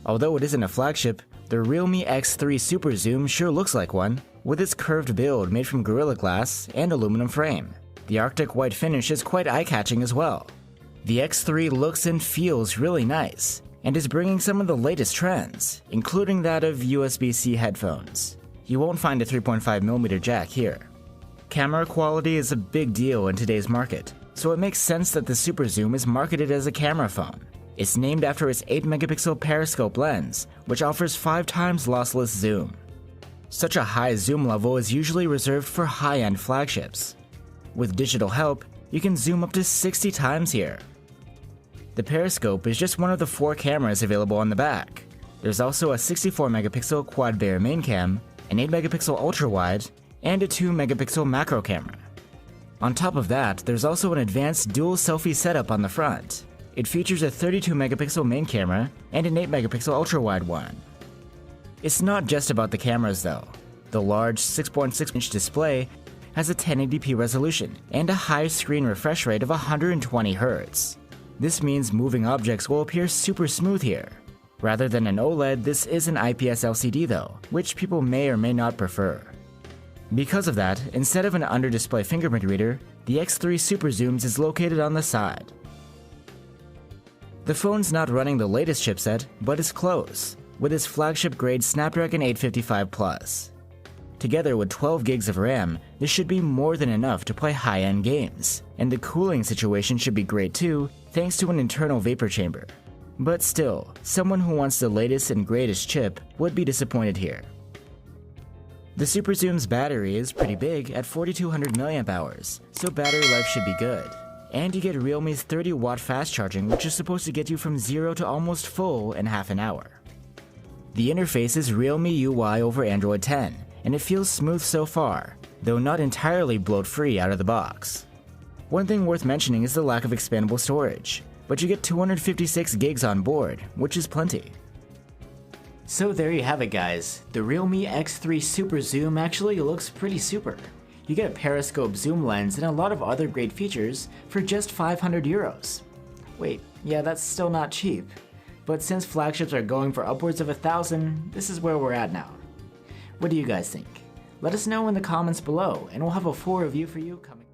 Although it isn't a flagship, the Realme X3 SuperZoom sure looks like one, with its curved build made from Gorilla Glass and aluminum frame. The Arctic white finish is quite eye-catching as well. The X3 looks and feels really nice, and is bringing some of the latest trends, including that of USB-C headphones. You won't find a 3.5mm jack here. Camera quality is a big deal in today's market, so it makes sense that the SuperZoom is marketed as a camera phone. It's named after its 8-megapixel periscope lens, which offers 5 times lossless zoom. Such a high zoom level is usually reserved for high-end flagships. With digital help, you can zoom up to 60 times here. The periscope is just one of the 4 cameras available on the back. There's also a 64-megapixel quad-bare main cam, an 8-megapixel ultra-wide, and a 2-megapixel macro camera. On top of that, there's also an advanced dual selfie setup on the front. It features a 32-megapixel main camera and an 8-megapixel ultra-wide one. It's not just about the cameras though. The large 6.6-inch display has a 1080p resolution and a high screen refresh rate of 120 Hz. This means moving objects will appear super smooth here. Rather than an OLED, this is an IPS LCD though, which people may or may not prefer. Because of that, instead of an under-display fingerprint reader, the X3 SuperZooms is located on the side. The phone's not running the latest chipset, but is close, with its flagship-grade Snapdragon 855 Plus. Together with 12 gigs of RAM, this should be more than enough to play high-end games, and the cooling situation should be great too, thanks to an internal vapor chamber. But still, someone who wants the latest and greatest chip would be disappointed here. The SuperZoom's battery is pretty big at 4200 mAh, so battery life should be good. And you get Realme's 30-watt fast charging, which is supposed to get you from 0 to almost full in half an hour. The interface is Realme UI over Android 10, and it feels smooth so far, though not entirely bloat-free out of the box. One thing worth mentioning is the lack of expandable storage, but you get 256 gigs on board, which is plenty. So there you have it guys, the Realme X3 SuperZoom actually looks pretty super. You get a periscope zoom lens and a lot of other great features for just 500 euros. Wait, yeah, that's still not cheap. But since flagships are going for upwards of 1,000, this is where we're at now. What do you guys think? Let us know in the comments below, and we'll have a full review for you coming.